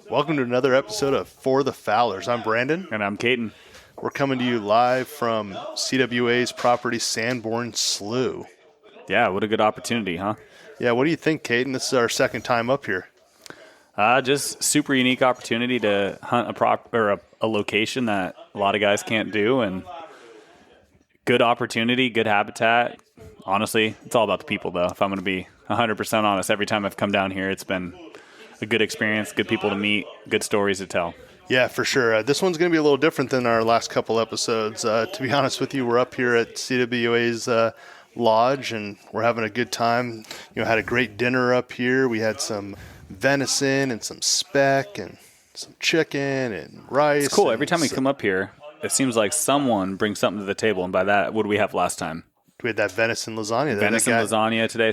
Welcome to another episode of For the Fowlers. I'm Brandon. And I'm Caden. We're coming to you live from CWA's property, Sanborn Slough. Yeah, what a good opportunity, huh? Yeah, what do you think, Caden? This is our second time up here. Just super unique opportunity to hunt a location that a lot of guys can't do, and good opportunity, good habitat. Honestly, it's all about the people, though. If I'm going to be 100% honest, every time I've come down here, it's been a good experience, good people to meet, good stories to tell. Yeah, for sure. This one's going to be a little different than our last couple episodes. To be honest with you, we're up here at CWA's lodge, and we're having a good time. Had a great dinner up here. We had some venison and some speck and some chicken and rice. It's cool. Every time we come up here, it seems like someone brings something to the table. And by that, what did we have last time? We had that venison lasagna. Lasagna today.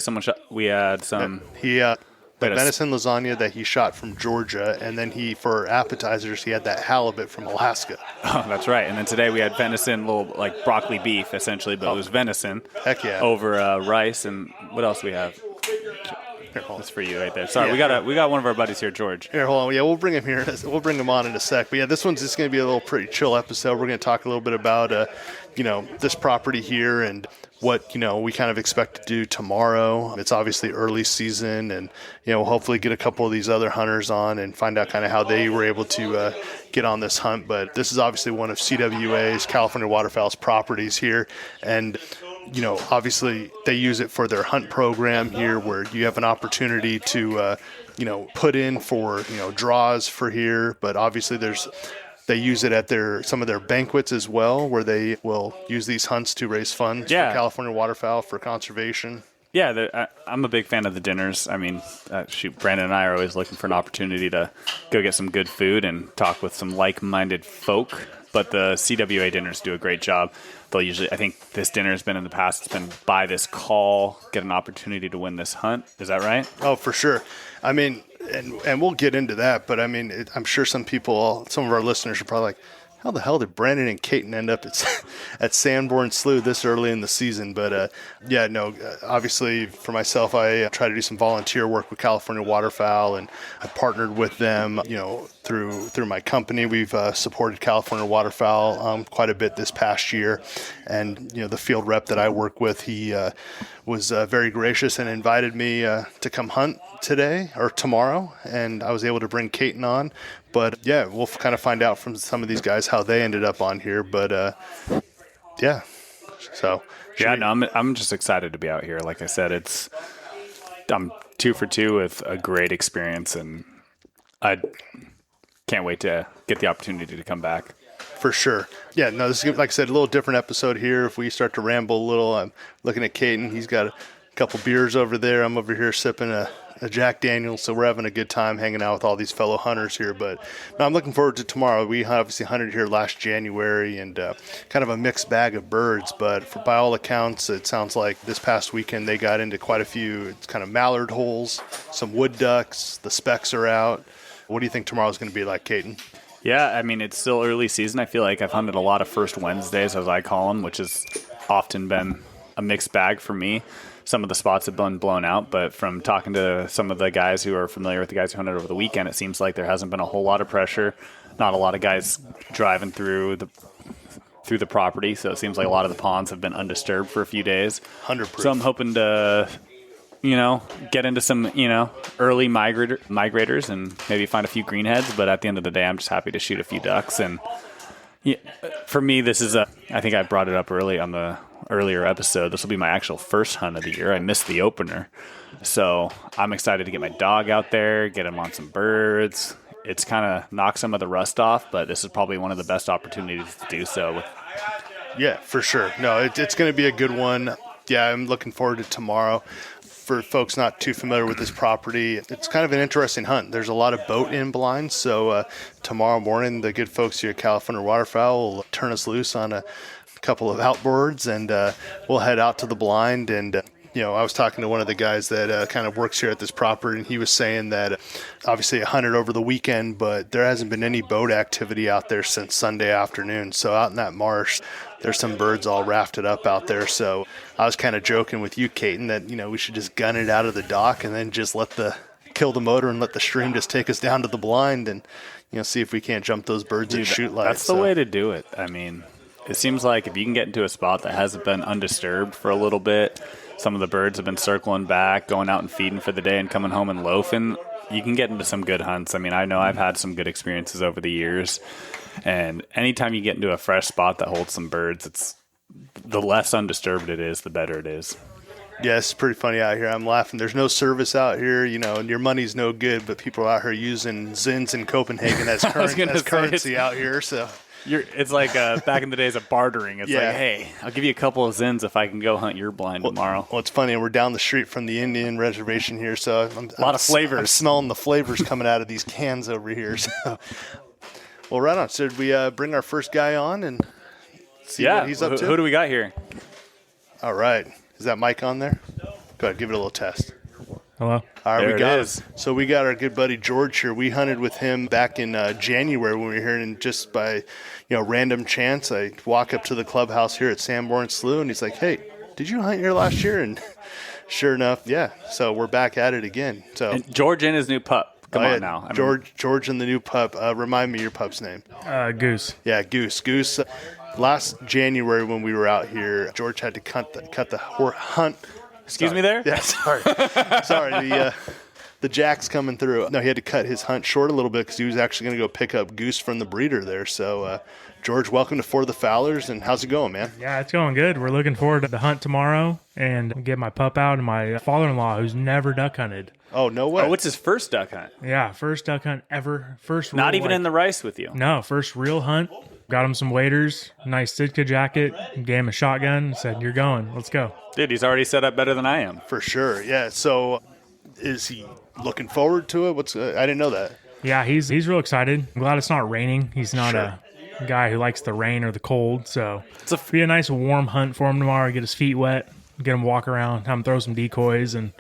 We had some... venison lasagna that he shot from Georgia, and then for appetizers, he had that halibut from Alaska. Oh, that's right. And then today we had venison, little like broccoli beef, essentially, but it was venison. Heck yeah. Over rice, and what else do we have? That's for you right there. Sorry, we got one of our buddies here, George. Here, hold on. Yeah, we'll bring him here. We'll bring him on in a sec. But yeah, this one's just going to be a little pretty chill episode. We're going to talk a little bit about, this property here and what, we kind of expect to do tomorrow. It's obviously early season, and, we'll hopefully get a couple of these other hunters on and find out kind of how they were able to get on this hunt. But this is obviously one of CWA's, California Waterfowl's properties here. And obviously they use it for their hunt program here, where you have an opportunity to, put in for, draws for here. But obviously they use it at some of their banquets as well, where they will use these hunts to raise funds for California waterfowl for conservation. Yeah, I'm a big fan of the dinners. I mean, Brandon and I are always looking for an opportunity to go get some good food and talk with some like-minded folk. But the CWA dinners do a great job. They'll usually, I think this dinner has been in the past, it's been buy this call, get an opportunity to win this hunt. Is that right? Oh, for sure. I mean, and we'll get into that, but I mean, I'm sure some of our listeners are probably like, how the hell did Brandon and Caden end up at Sanborn Slough this early in the season? But obviously for myself, I try to do some volunteer work with California Waterfowl, and I partnered with them, through my company. We've supported California Waterfowl quite a bit this past year. And, the field rep that I work with, he was very gracious and invited me to come hunt today or tomorrow, and I was able to bring Caden on. But yeah, we'll kind of find out from some of these guys how they ended up on here. But I'm just excited to be out here. Like I said, I'm 2 for 2 with a great experience, and I can't wait to get the opportunity to come back. For sure. Yeah, no, this is, like I said, a little different episode here. If we start to ramble a little, I'm looking at Caden. He's got a couple beers over there. I'm over here sipping a Jack Daniels, so we're having a good time hanging out with all these fellow hunters here. But no, I'm looking forward to tomorrow. We obviously hunted here last January, and kind of a mixed bag of birds. But by all accounts, it sounds like this past weekend they got into quite a few. It's kind of mallard holes, some wood ducks. The specks are out. What do you think tomorrow's going to be like, Caden? Yeah, I mean, it's still early season. I feel like I've hunted a lot of first Wednesdays, as I call them, which has often been a mixed bag for me. Some of the spots have been blown out, but from talking to some of the guys who are familiar with the guys who hunted over the weekend, it seems like there hasn't been a whole lot of pressure. Not a lot of guys driving through the property, so it seems like a lot of the ponds have been undisturbed for a few days. 100%. So I'm hoping to, get into some, early migrators and maybe find a few greenheads. But at the end of the day, I'm just happy to shoot a few ducks. And for me, this is I think I brought it up early on the earlier episode. This will be my actual first hunt of the year. I missed the opener. So I'm excited to get my dog out there, get him on some birds. It's kind of knocked some of the rust off, but this is probably one of the best opportunities to do so. Yeah, for sure. No, it's going to be a good one. Yeah, I'm looking forward to tomorrow. For folks not too familiar with this property, it's kind of an interesting hunt. There's a lot of boat-in blinds, so tomorrow morning the good folks here at California Waterfowl will turn us loose on a couple of outboards, and we'll head out to the blind. And I was talking to one of the guys that kind of works here at this property, and he was saying that obviously it hunted over the weekend, but there hasn't been any boat activity out there since Sunday afternoon. So out in that marsh, there's some birds all rafted up out there. So I was kind of joking with you, Caden, that we should just gun it out of the dock and then just let the kill the motor and let the stream just take us down to the blind and, see if we can't jump those birds at shoot lights. That's the way to do it. I mean, it seems like if you can get into a spot that hasn't been undisturbed for a little bit, some of the birds have been circling back, going out and feeding for the day and coming home and loafing, you can get into some good hunts. I mean, I know I've had some good experiences over the years. And anytime you get into a fresh spot that holds some birds, it's the less undisturbed it is, the better it is. Yeah, it's pretty funny out here. I'm laughing. There's no service out here, and your money's no good, but people are out here using Zins in Copenhagen as currency out here. So it's like back in the days of bartering. It's like, hey, I'll give you a couple of Zins if I can go hunt your blind tomorrow. Well, it's funny. We're down the street from the Indian reservation here, so a lot of flavors. I'm smelling the flavors coming out of these cans over here. So, well, right on. So did we bring our first guy on and see what he's up to? Who do we got here? All right. Is that mic on there? Go ahead, give it a little test. Hello. All right, we got it. So we got our good buddy George here. We hunted with him back in January when we were here, and just by random chance, I walk up to the clubhouse here at Sanborn Slough, and he's like, "Hey, did you hunt here last year?" And sure enough, yeah. So we're back at it again. So and George and his new pup. Come on now, George and the new pup. Remind me your pup's name. Goose. Yeah, Goose. Goose. Last January when we were out here, George had to cut the hunt. Excuse me there? Yeah, sorry. The jack's coming through. No, he had to cut his hunt short a little bit because he was actually going to go pick up Goose from the breeder there. So, George, welcome to For the Fowlers, and how's it going, man? Yeah, it's going good. We're looking forward to the hunt tomorrow and get my pup out and my father-in-law who's never duck hunted. Oh, no way. Oh, what's his first duck hunt? Yeah, first duck hunt ever. Not even in the rice with you? No, first real hunt. Got him some waders, nice Sitka jacket, gave him a shotgun, and said, "You're going. Let's go." Dude, he's already set up better than I am. For sure, yeah. So is he looking forward to it? I didn't know that. Yeah, he's real excited. I'm glad it's not raining. He's not a guy who likes the rain or the cold, so it'll be a nice warm hunt for him tomorrow. Get his feet wet, get him walk around, have him throw some decoys, and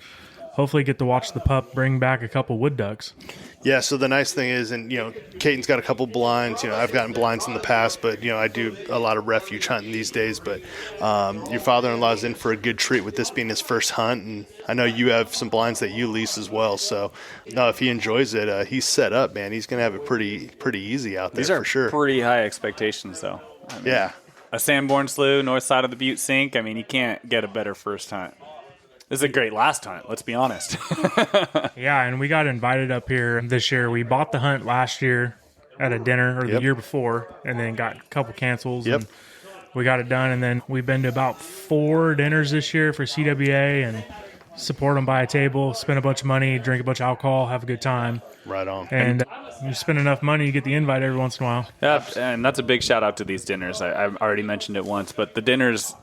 hopefully get to watch the pup bring back a couple wood ducks. Yeah, so the nice thing is, and Caton's got a couple blinds. I've gotten blinds in the past, but I do a lot of refuge hunting these days. But your father-in-law's in for a good treat with this being his first hunt, and I know you have some blinds that you lease as well. So, no, if he enjoys it, he's set up, man. He's gonna have it pretty easy out there. These are for sure. Pretty high expectations, though. I mean, yeah, a Sanborn Slough, north side of the Butte Sink. I mean, you can't get a better first hunt. This is a great last hunt, let's be honest. Yeah, and we got invited up here this year. We bought the hunt last year at a dinner, or the year before, and then got a couple cancels. Yep. And we got it done, and then we've been to about 4 dinners this year for CWA and support them by a table, spend a bunch of money, drink a bunch of alcohol, have a good time. Right on. And you spend enough money, you get the invite every once in a while. Yeah, and that's a big shout out to these dinners. I've already mentioned it once, but the dinners,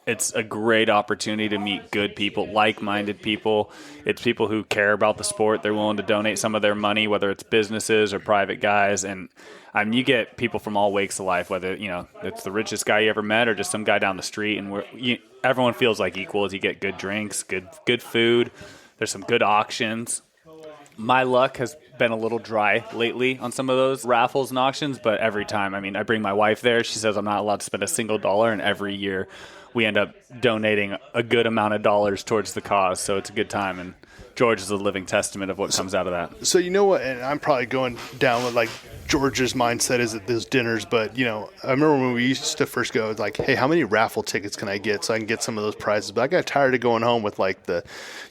it's a great opportunity to meet good people, like-minded people. It's people who care about the sport. They're willing to donate some of their money, whether it's businesses or private guys. And you get people from all wakes of life, whether it's the richest guy you ever met or just some guy down the street. And everyone feels like equal as you get good drinks, good food. There's some good auctions. My luck has been a little dry lately on some of those raffles and auctions, but every time, I bring my wife there. She says I'm not allowed to spend a single dollar, and every year we end up donating a good amount of dollars towards the cause, so it's a good time, and George is a living testament of what comes out of that. So you know what, and I'm probably going down with like George's mindset is at those dinners, but I remember when we used to first go, like, hey, how many raffle tickets can I get so I can get some of those prizes? But I got tired of going home with like the,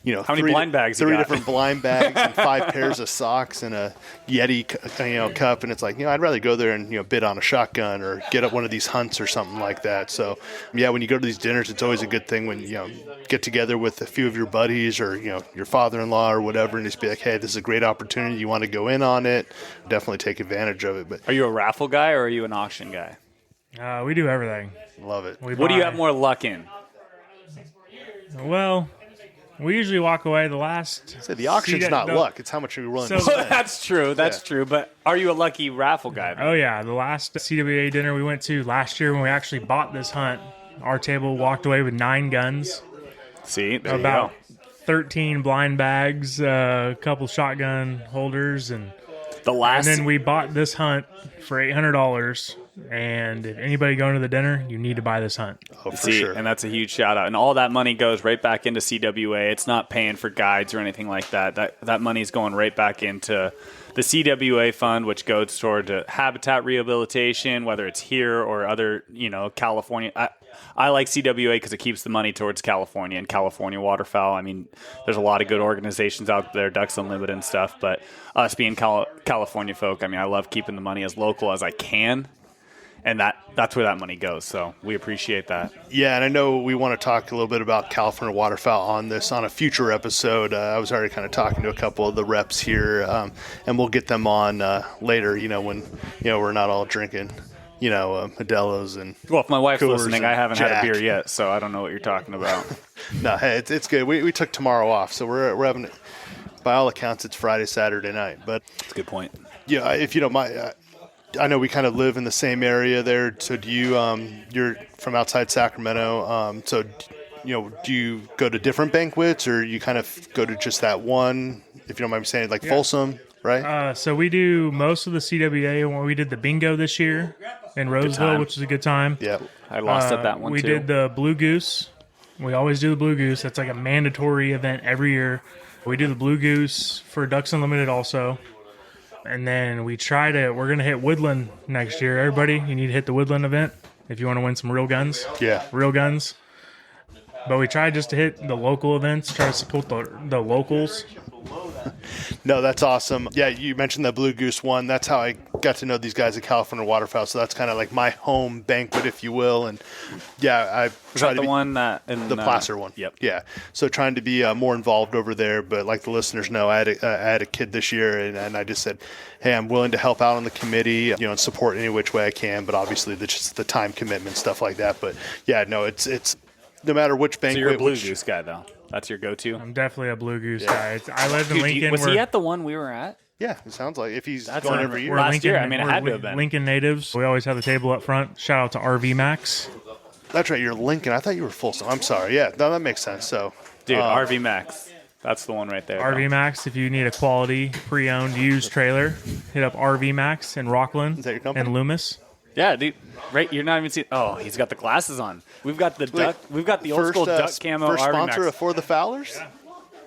how many blind bags? 3 different blind bags and 5 pairs of socks and a Yeti, cup, and it's like I'd rather go there and bid on a shotgun or get up one of these hunts or something like that. So yeah, when you go to these dinners, it's always a good thing when get together with a few of your buddies or your father-in-law or whatever, and just be like, hey, this is a great opportunity. You want to go in on it? Definitely take advantage of it. But are you a raffle guy or are you an auction guy? We do everything. Love it. What do you have more luck in? Well, we usually walk away the last. So the auction's not luck; it's how much you're willing to spend. That's true. That's true. But are you a lucky raffle guy? Oh yeah, the last CWA dinner we went to last year when we actually bought this hunt, our table walked away with 9 guns. See, there about 13 blind bags, a couple shotgun holders, and And then we bought this hunt for $800. And if anybody going to the dinner, you need to buy this hunt. Oh, for sure. And that's a huge shout out. And all that money goes right back into CWA. It's not paying for guides or anything like that. That money is going right back into the CWA fund, which goes toward habitat rehabilitation, whether it's here or other, California. I like CWA because it keeps the money towards California and California waterfowl. I mean, there's a lot of good organizations out there, Ducks Unlimited and stuff. But us being California folk, I mean, I love keeping the money as local as I can. And that's where that money goes. So we appreciate that. Yeah, and I know we want to talk a little bit about California waterfowl on a future episode. I was already kind of talking to a couple of the reps here, and we'll get them on later, when, we're not all drinking, Modelo's and Well, if my wife's Coors listening, I haven't had a beer yet, so I don't know what you're talking about. No, hey, it's good. We took tomorrow off, so we're having, by all accounts, it's Friday, Saturday night. But that's a good point. Yeah, if you don't mind, I know we kind of live in the same area there. So do you? You're from outside Sacramento. So do you go to different banquets, or you kind of go to just that one? If you don't mind me saying, like Folsom, right? So we do most of the CWA. We did the bingo this year in Roseville, which was a good time. Yeah, I lost at that one we too. We did the Blue Goose. We always do the Blue Goose. That's like a mandatory event every year. We do the Blue Goose for Ducks Unlimited also. And then we're going to hit Woodland next year. Everybody, you need to hit the Woodland event if you want to win some real guns. Yeah. Real guns. But we try just to hit the local events, try to support the locals. No, that's awesome. Yeah, you mentioned the Blue Goose one. That's how I got to know these guys at California Waterfowl. So that's kind of like my home banquet, if you will. And yeah, I try to be one that in the Placer one. Yep. Yeah. So trying to be more involved over there. But like the listeners know, I had a kid this year, and I just said, hey, I'm willing to help out on the committee, and support any which way I can. But obviously, just the time commitment, stuff like that. But yeah, no, it's no matter which banquet. So you're a Blue Goose guy, though. That's your go-to? I'm definitely a Blue Goose guy. I live in Lincoln. Was he at the one we were at? Yeah, it sounds like if he's going every year. Last year, I mean, it had to have been. Lincoln natives. We always have the table up front. Shout out to RV Max. That's right, you're Lincoln. I thought you were Folsom. I'm sorry. Yeah, no, that makes sense. So, dude, RV Max. That's the one right there. RV Max, if you need a quality, pre-owned, used trailer, hit up RV Max in Rockland. Is that your company? And Loomis. Yeah, dude. Right, you're not even seeing. Oh, he's got the glasses on. We've got the duck. We've got the old school duck camo. First RV sponsor Max. of For the Fowlers. Yeah.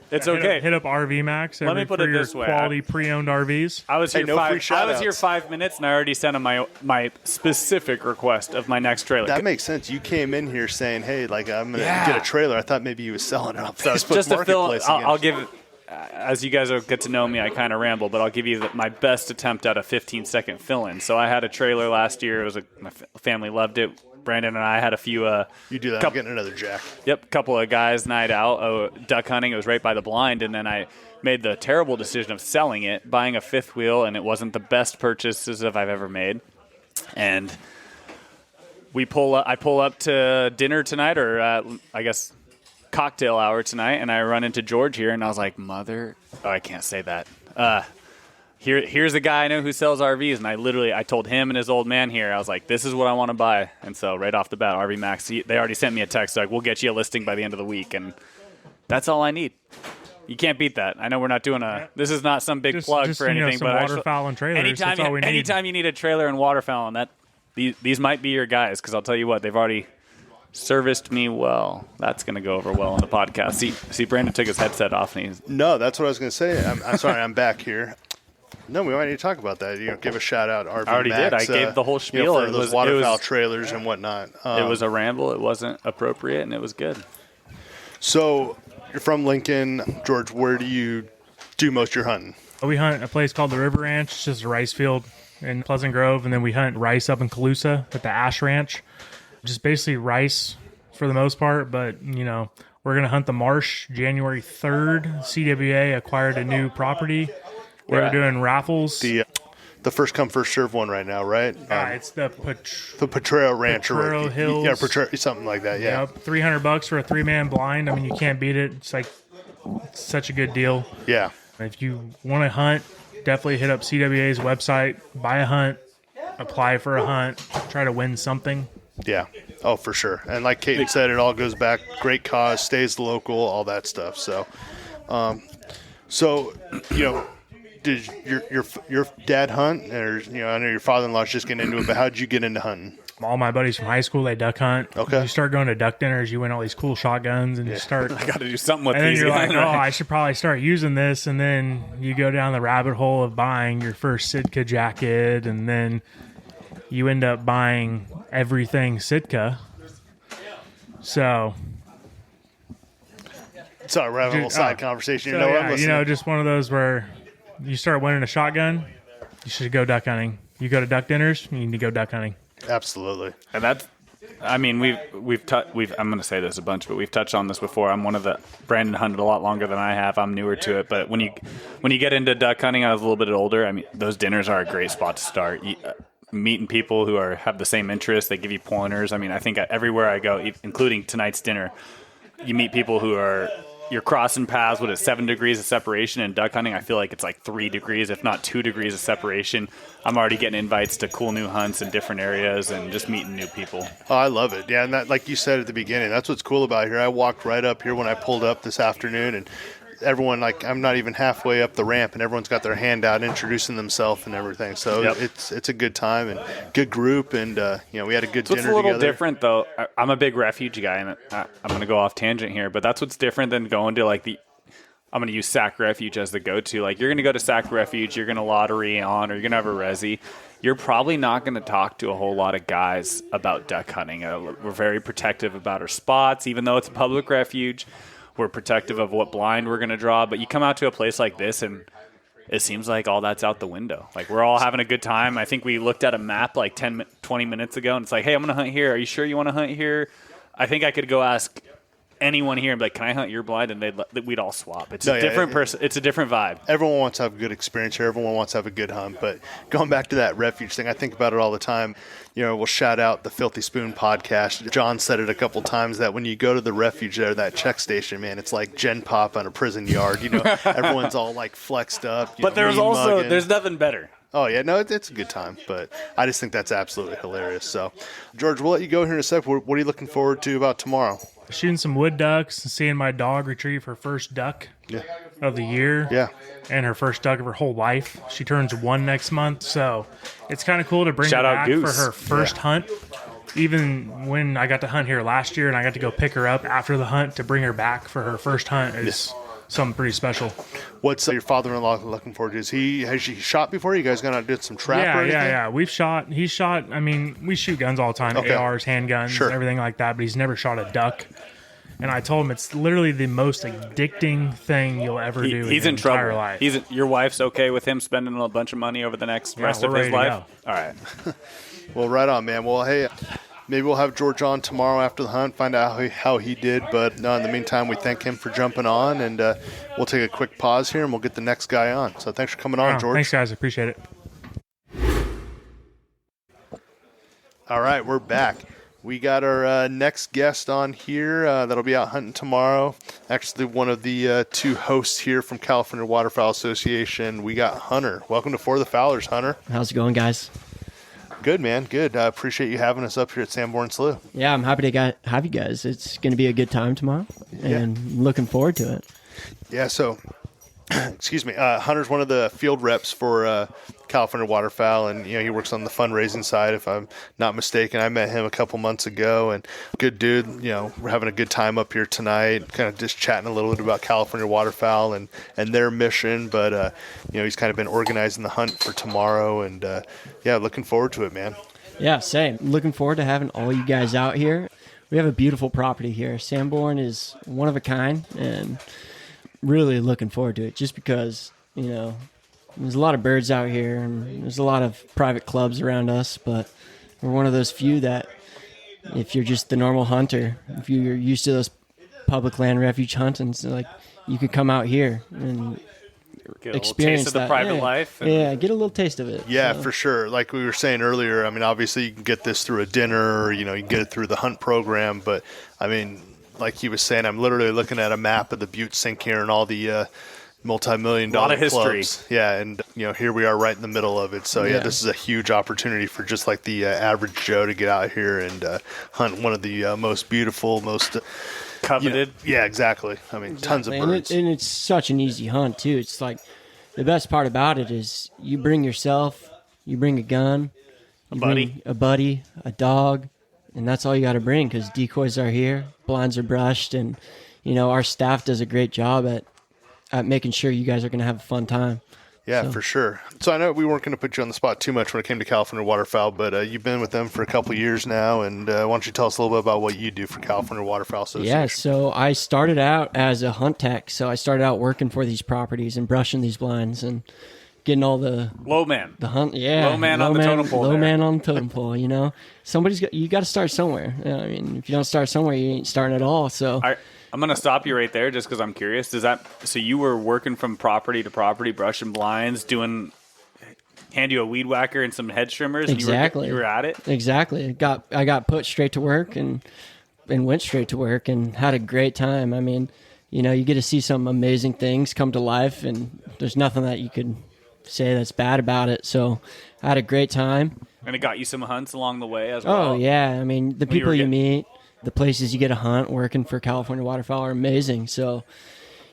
It's okay. Hit up RV Max. Let me put it this way: quality pre-owned RVs. I was here I was here 5 minutes, and I already sent him my specific request of my next trailer. That makes sense. You came in here saying, "Hey, like I'm gonna get a trailer." I thought maybe he was selling it on Facebook just to fill, Marketplace. I'll give. As you guys will get to know me, I kind of ramble, but I'll give you my best attempt at a 15-second fill-in. So I had a trailer last year. My family loved it. Brandon and I had a few. You do that. I'm getting another jack. Yep, couple of guys night out duck hunting. It was right by the blind, and then I made the terrible decision of selling it, buying a fifth wheel, and it wasn't the best purchases I've ever made. And I pull up to dinner tonight, or I guess cocktail hour tonight, and I run into George here, and I was like, I can't say that. Here's a guy I know who sells RVs, and I told him and his old man here, I was like, this is what I want to buy. And so right off the bat, RV Max, they already sent me a text like, we'll get you a listing by the end of the week, and that's all I need. You can't beat that. I know we're not doing this is not some big plug for anything, but waterfowl and trailers. That's all we need. Anytime you need a trailer and waterfowl, and these might be your guys, because I'll tell you what, they've already serviced me well. That's going to go over well on the podcast. See, Brandon took his headset off, and No, that's what I was going to say. I'm sorry, I'm back here. No, we might need to talk about that. Give a shout out, RV Max. I already did. I gave the whole spiel. For those waterfowl trailers and whatnot. It was a ramble. It wasn't appropriate, and it was good. So you're from Lincoln, George. Where do you do most of your hunting? We hunt a place called the River Ranch. It's just a rice field in Pleasant Grove, and then we hunt rice up in Colusa at the Ash Ranch. Just basically rice for the most part, but we're going to hunt the marsh January 3rd. CWA acquired a new property. We're doing raffles. The first come first serve one right now, right? It's the Potrero Ranch, Potrero Hills. Yeah, Potrero, something like that. Yeah, yep, $300 for a 3-man blind. I mean, you can't beat it. It's such a good deal. Yeah. If you want to hunt, definitely hit up CWA's website, buy a hunt, apply for a hunt, try to win something. Yeah. Oh, for sure. And like Kate said, it all goes back. Great cause, stays local, all that stuff. So, did your dad hunt, or I know your father-in-law's just getting into it, but how did you get into hunting? All my buddies from high school, they duck hunt. Okay. You start going to duck dinners, you win all these cool shotguns, and you start. I got to do something with And then these. you're like, right? I should probably start using this. And then you go down the rabbit hole of buying your first Sitka jacket, and then you end up buying everything Sitka. So. Sorry, we're having a little side conversation. So, I'm listening. just one of those where you start winning a shotgun, you should go duck hunting. You go to duck dinners, you need to go duck hunting. Absolutely. And that's, I mean, we've I'm going to say this a bunch, but we've touched on this before. I'm one of the, Brandon hunted a lot longer than I have. I'm newer to it, but when you get into duck hunting, I was a little bit older. I mean, those dinners are a great spot to start. Meeting people who have the same interests, they give you pointers. I mean, I think everywhere I go, including tonight's dinner, you meet people who you're crossing paths with 7 degrees of separation. In duck hunting, I feel like it's like 3 degrees, if not 2 degrees of separation. I'm already getting invites to cool new hunts in different areas and just meeting new people. Oh, I love it. Yeah, and that, like you said at the beginning, that's what's cool about here. I walked right up here when I pulled up this afternoon, and everyone, like, I'm not even halfway up the ramp, and everyone's got their hand out introducing themselves and everything. So Yep. it's a good time and good group, and we had a good dinner together. It's a little different, though. I'm a big refuge guy, and I'm going to go off tangent here, but that's what's different than going to like I'm going to use Sac Refuge as the go-to. Like, you're going to go to Sac Refuge, you're going to lottery on, or you're going to have a resi. You're probably not going to talk to a whole lot of guys about duck hunting. We're very protective about our spots, even though it's a public refuge. We're protective of what blind we're going to draw. But you come out to a place like this, and it seems like all that's out the window. Like, we're all having a good time. I think we looked at a map like 20 minutes ago, and it's like, hey, I'm going to hunt here. Are you sure you want to hunt here? I think I could go ask anyone here and be like, can I hunt your blind? And we'd all swap. It's a different person. It's a different vibe. Everyone wants to have a good experience here. Everyone wants to have a good hunt. But going back to that refuge thing, I think about it all the time. We'll shout out the Filthy Spoon podcast. John said it a couple times that when you go to the refuge there, that check station, man, it's like Gen Pop on a prison yard. Everyone's all like flexed up. But there's nothing better. Oh, yeah. No, it's a good time. But I just think that's absolutely hilarious. So, George, we'll let you go here in a sec. What are you looking forward to about tomorrow? Shooting some wood ducks and seeing my dog retrieve her first duck of the year. Yeah. And her first duck of her whole life. She turns 1 next month. So it's kind of cool to bring her back for her first hunt. Even when I got to hunt here last year and I got to go pick her up after the hunt to bring her back for her first hunt is something pretty special. What's your father-in-law looking forward to? Has he shot before? You guys gonna do some trap or anything? Yeah. He's shot. I mean, we shoot guns all the time, ARs, handguns, everything like that, but he's never shot a duck. And I told him it's literally the most addicting thing you'll ever do in your entire life. Your wife's okay with him spending a bunch of money over the next rest of his life? All right. Well, right on, man. Well, hey, maybe we'll have George on tomorrow after the hunt, find out how he did. But in the meantime, we thank him for jumping on, and we'll take a quick pause here, and we'll get the next guy on. So thanks for coming on, George. Thanks, guys. I appreciate it. All right, we're back. We got our next guest on here that'll be out hunting tomorrow. Actually, one of the two hosts here from California Waterfowl Association. We got Hunter. Welcome to For the Fowlers, Hunter. How's it going, guys? Good, man. Good. I appreciate you having us up here at Sanborn Slough. Yeah, I'm happy to have you guys. It's going to be a good time tomorrow, and looking forward to it. Yeah, so, excuse me, Hunter's one of the field reps for California Waterfowl, and he works on the fundraising side, if I'm not mistaken. I met him a couple months ago, and good dude. We're having a good time up here tonight, kind of just chatting a little bit about California Waterfowl and their mission. But he's kind of been organizing the hunt for tomorrow, and looking forward to it, man. Yeah, same. Looking forward to having all you guys out here. We have a beautiful property here. Sanborn is one of a kind, and really looking forward to it. Just because there's a lot of birds out here, and there's a lot of private clubs around us, but we're one of those few that, if you're just the normal hunter, if you're used to those public land refuge hunting, so like you could come out here and get experience taste of the private life. Yeah, get a little taste of it. Yeah, for sure. Like we were saying earlier, I mean, obviously you can get this through a dinner, or, you can get it through the hunt program, but I mean, like he was saying, I'm literally looking at a map of the Butte Sink here and all the multi-million-dollar clubs. History. Yeah, and here we are right in the middle of it. So this is a huge opportunity for just like the average Joe to get out here and hunt one of the most beautiful, most coveted. Yeah, exactly. I mean, tons of birds. And it's such an easy hunt too. It's like the best part about it is you bring yourself, you bring a gun, you bring a buddy, a dog, and that's all you got to bring because decoys are here, blinds are brushed, and our staff does a great job at making sure you guys are going to have a fun time. Yeah, for sure. So I know we weren't going to put you on the spot too much when it came to California Waterfowl, but you've been with them for a couple of years now, and why don't you tell us a little bit about what you do for California Waterfowl Association? Yeah, so I started out as a hunt tech, so I started out working for these properties and brushing these blinds and getting all the low man, the hunt, low man on the totem pole. Low man on the totem pole. You got to start somewhere. I mean, if you don't start somewhere, you ain't starting at all. So. I'm going to stop you right there just because I'm curious. So you were working from property to property, brushing blinds, hand you a weed whacker and some hedge trimmers, exactly. And you were at it? Exactly. I got put straight to work and went straight to work and had a great time. I mean, you get to see some amazing things come to life, and there's nothing that you could say that's bad about it. So I had a great time. And it got you some hunts along the way as well? Oh, yeah. I mean, the people you meet, the places you get to hunt working for California Waterfowl are amazing. So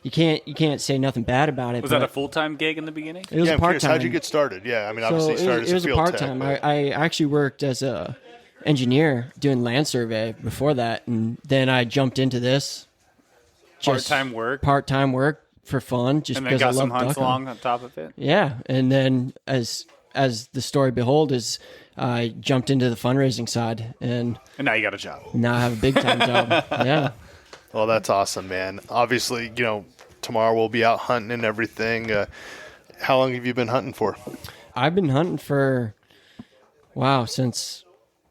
you can't say nothing bad about it. Was that a full-time gig in the beginning? It was a part-time. How'd you get started? Yeah, I mean, obviously you started as a field tech. It was a part-time. I actually worked as a engineer doing land survey before that, and then I jumped into this. Part-time work for fun, just because I love ducking. And then got some hunts along on top of it? Yeah, and then as the story behold is, I jumped into the fundraising side, and now you got a job. Now I have a big time job. Yeah. Well, that's awesome, man. Obviously, tomorrow we'll be out hunting and everything. How long have you been hunting for? I've been hunting since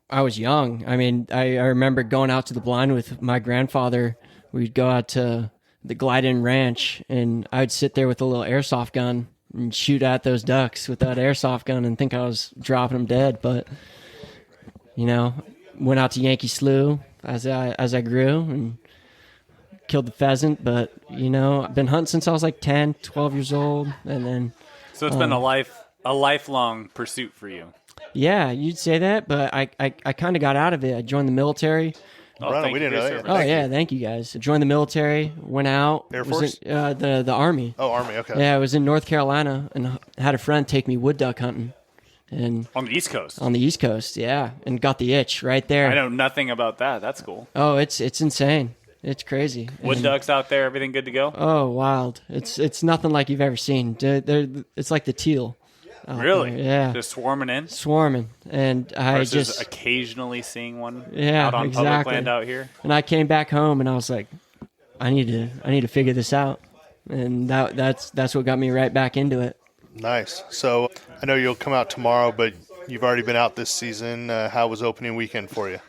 I was young. I mean, I remember going out to the blind with my grandfather. We'd go out to the Glidden Ranch, and I'd sit there with a little airsoft gun and shoot at those ducks with that airsoft gun and think I was dropping them dead. But, went out to Yankee Slough as I grew and killed the pheasant. But, I've been hunting since I was like 10, 12 years old. And then. So it's been a lifelong pursuit for you. Yeah, you'd say that, but I kind of got out of it. I joined the military. Oh, we didn't know that. Oh, yeah, thank you guys. I joined the military, went out. Air Force? The Army. Oh, Army, okay. Yeah, I was in North Carolina and had a friend take me wood duck hunting. And on the East Coast? On the East Coast, yeah, and got the itch right there. I know nothing about that. That's cool. Oh, it's insane. It's crazy. Wood ducks out there, everything good to go? Oh, wild. It's nothing like you've ever seen. It's like the teal. Really? There. Yeah. Just swarming in? Swarming. And I versus just occasionally seeing one out on exactly. public land out here. And I came back home and I was like, I need to figure this out. And that's what got me right back into it. Nice. So I know you'll come out tomorrow, but you've already been out this season. How was opening weekend for you?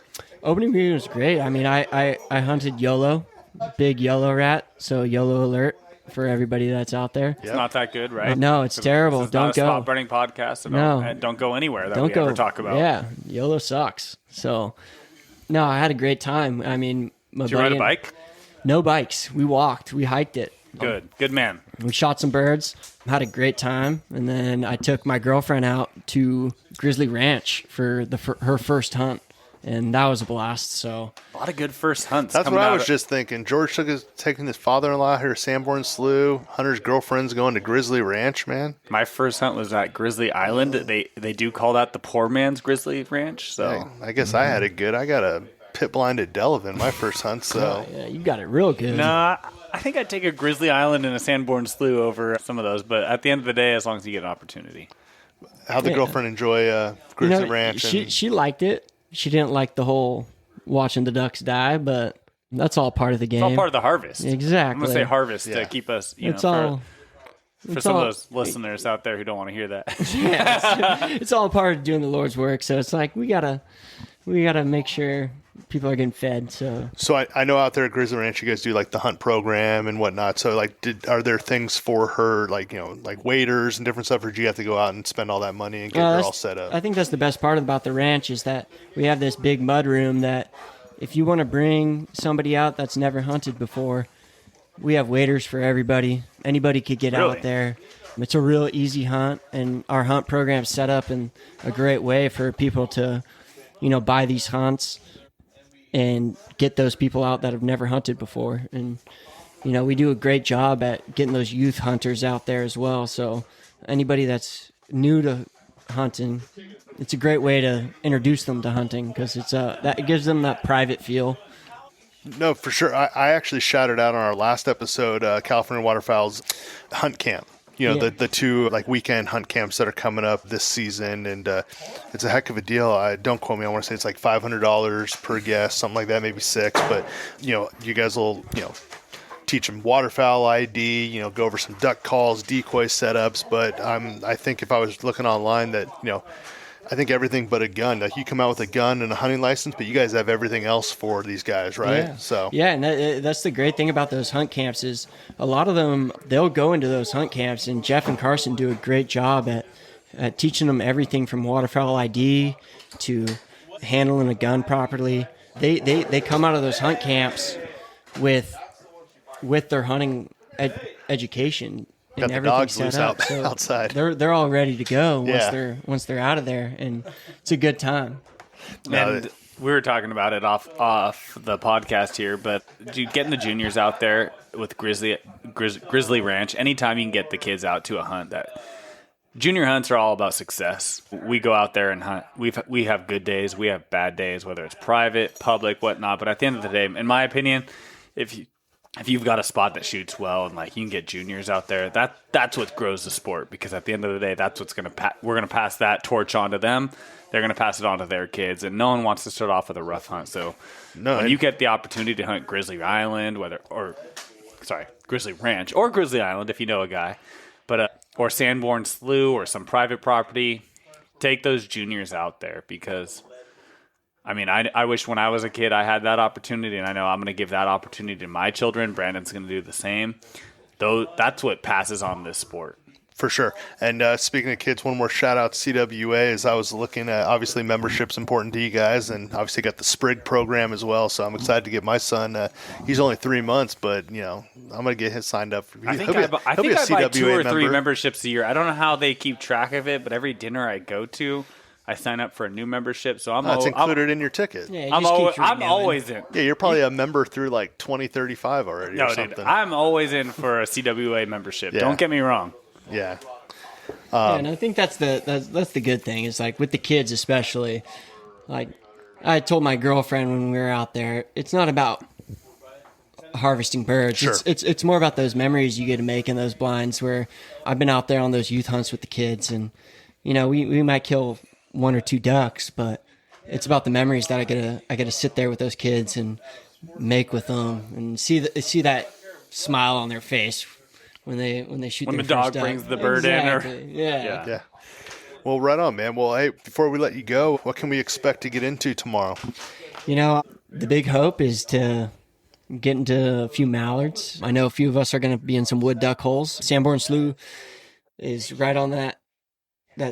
Opening weekend was great. I mean, I hunted YOLO, big yellow rat, so YOLO alert for everybody that's out there. It's not that good, right? No, it's terrible. Don't go. Spot burning podcast. So don't go anywhere that we ever talk about. Yeah, YOLO sucks. So, no, I had a great time. I mean, did you ride a bike? No bikes. We walked. We hiked it. Good man. We shot some birds. Had a great time, and then I took my girlfriend out to Grizzly Ranch for her first hunt. And that was a blast. So a lot of good first hunts. That's what I was just thinking. George taking his father-in-law here to Sanborn Slough. Hunter's girlfriend's going to Grizzly Ranch, man. My first hunt was at Grizzly Island. They do call that the poor man's Grizzly Ranch. So hey, I guess I had it good. I got a pit blinded Delavan my first hunt. So yeah, you got it real good. Nah, I think I'd take a Grizzly Island and a Sanborn Slough over some of those. But at the end of the day, as long as you get an opportunity. How'd the girlfriend enjoy Grizzly Ranch? She liked it. She didn't like the whole watching the ducks die, but that's all part of the game. It's all part of the harvest. Exactly. I'm going to say harvest to keep us, for some of those listeners out there who don't want to hear that. It's all part of doing the Lord's work. So it's like we gotta make sure people are getting fed. So I know out there at Grizzly Ranch, you guys do like the hunt program and whatnot. So are there things for her, like waiters and different stuff, or do you have to go out and spend all that money and get her all set up? I think that's the best part about the ranch is that we have this big mud room that if you want to bring somebody out that's never hunted before, we have waiters for everybody. Anybody could get out there. It's a real easy hunt, and our hunt program's set up in a great way for people to, buy these hunts and get those people out that have never hunted before. And, we do a great job at getting those youth hunters out there as well. So anybody that's new to hunting, it's a great way to introduce them to hunting because it gives them that private feel. No, for sure. I actually shouted out on our last episode, California Waterfowl's hunt camp. The two weekend hunt camps that are coming up this season, and it's a heck of a deal. Don't quote me. I want to say it's like $500 per guest, something like that, maybe $600. But you guys will teach them waterfowl ID. Go over some duck calls, decoy setups. But I think if I was looking online, that I think everything but a gun. Like you come out with a gun and a hunting license, but you guys have everything else for these guys, right? Yeah. And that's the great thing about those hunt camps is a lot of them, they'll go into those hunt camps, and Jeff and Carson do a great job at teaching them everything from waterfowl ID to handling a gun properly. They come out of those hunt camps with their hunting education. Got and the dogs set loose up. So outside. They're all ready to go once they're out of there, and it's a good time. And we were talking about it off the podcast here, but getting the juniors out there with Grizzly Ranch, anytime you can get the kids out to a hunt, that junior hunts are all about success. We go out there and hunt. We have good days, we have bad days, whether it's private, public, whatnot. But at the end of the day, in my opinion, if you've got a spot that shoots well and you can get juniors out there, that's what grows the sport. Because at the end of the day, that's what's we're gonna pass that torch on to them. They're gonna pass it on to their kids, and no one wants to start off with a rough hunt. So when you get the opportunity to hunt Grizzly Island, Grizzly Ranch or Grizzly Island, if you know a guy, but or Sanborn Slough or some private property, take those juniors out there because. I wish when I was a kid I had that opportunity, and I know I'm going to give that opportunity to my children. Brandon's going to do the same. That's what passes on this sport. For sure. And speaking of kids, one more shout out to CWA as I was looking at, obviously membership's important to you guys, and obviously got the Sprig program as well. So I'm excited to get my son. He's only 3 months, but I'm going to get him signed up. I think I buy 2 or 3 memberships a year. I don't know how they keep track of it, but every dinner I go to, I sign up for a new membership, so it's included in your ticket. Yeah, I'm always in. Yeah, you're probably a member through 2035 already or something. Dude, I'm always in for a CWA membership. Yeah. Don't get me wrong. Yeah. And I think that's the good thing is with the kids especially. I told my girlfriend when we were out there, it's not about harvesting birds. Sure. It's more about those memories you get to make in those blinds. Where I've been out there on those youth hunts with the kids, and we might kill 1 or 2 ducks, but it's about the memories that I get to sit there with those kids and make with them, and see that smile on their face when they shoot. When the dog brings the bird in, yeah. Well, right on, man. Well, hey, before we let you go, what can we expect to get into tomorrow? The big hope is to get into a few mallards. I know a few of us are going to be in some wood duck holes. Sanborn Slough is right on that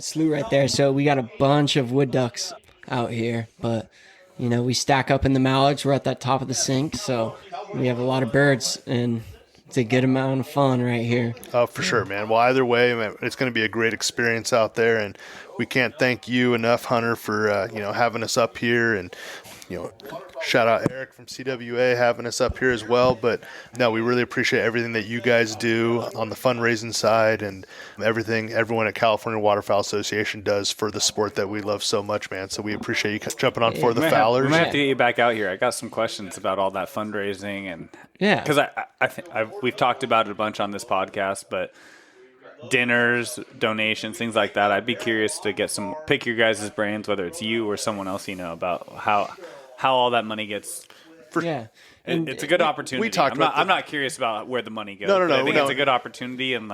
slough right there. So we got a bunch of wood ducks out here, but we stack up in the mallards. We're at that top of the sink, so we have a lot of birds, and it's a good amount of fun right here. Oh, for sure, man. Well, either way, it's going to be a great experience out there, and we can't thank you enough, Hunter, for having us up here, and shout out Eric from CWA having us up here as well. But no, we really appreciate everything that you guys do on the fundraising side and everything everyone at California Waterfowl Association does for the sport that we love so much, man. So we appreciate you jumping on for the Fowlers. We might have to get you back out here. I got some questions about all that fundraising, and because I think we've talked about it a bunch on this podcast, but dinners, donations, things like that. I'd be curious to pick your guys' brains, whether it's you or someone else about how all that money gets. It's a good opportunity. I'm not curious about where the money goes. No. I think it's a good opportunity, and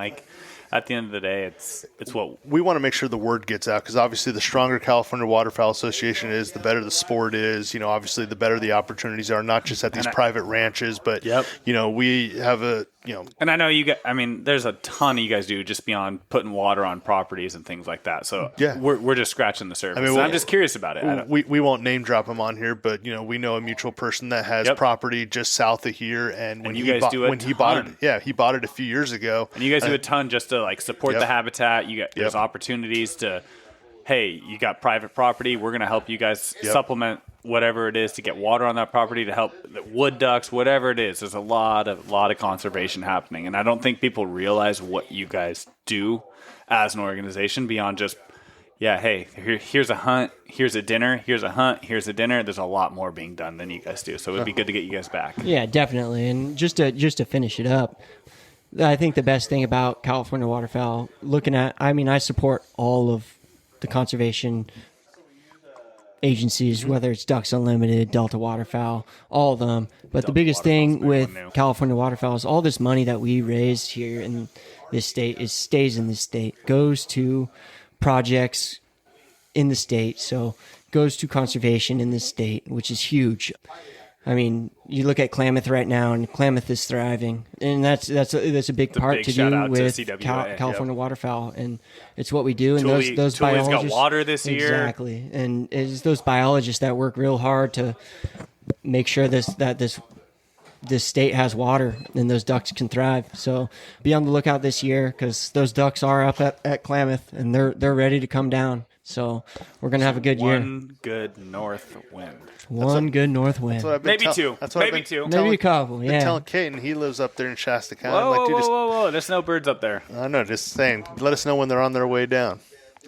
at the end of the day, it's what we want to make sure the word gets out, because obviously the stronger California Waterfowl Association is, the better the sport is. Obviously the better the opportunities are, not just at these private ranches, but we have a And I know you guys. There's a ton of you guys do just beyond putting water on properties and things like that. So we're just scratching the surface. I'm just curious about it. We won't name drop them on here, but we know a mutual person that has property just south of here, and when he bought it a few years ago, and you guys do a ton just to support the habitat. There's opportunities to hey, you got private property. We're going to help you guys supplement whatever it is to get water on that property, to help the wood ducks, whatever it is. There's a lot of conservation happening. And I don't think people realize what you guys do as an organization beyond just, hey, here's a hunt, here's a dinner, here's a hunt, here's a dinner. There's a lot more being done than you guys do. So it'd be good to get you guys back. Yeah, definitely. And just to finish it up, I think the best thing about California waterfowl, I support all of the conservation agencies, whether it's Ducks Unlimited, Delta Waterfowl, all of them. But the biggest thing with California waterfowl is all this money that we raise here in this state stays in this state, goes to projects in the state, so goes to conservation in this state, which is huge. I mean, you look at Klamath right now, and Klamath is thriving, and that's a big part to do with California waterfowl, and it's what we do. And those biologists got water this year, exactly, and it's those biologists that work real hard to make sure this state has water and those ducks can thrive. So be on the lookout this year, because those ducks are up at Klamath, and they're ready to come down. So we're gonna have a good year. One good north wind. Good north wind. Maybe two. Maybe a couple. Yeah. Telling Caden he lives up there in Shasta County. Whoa! There's no birds up there. I know. Just saying. Let us know when they're on their way down.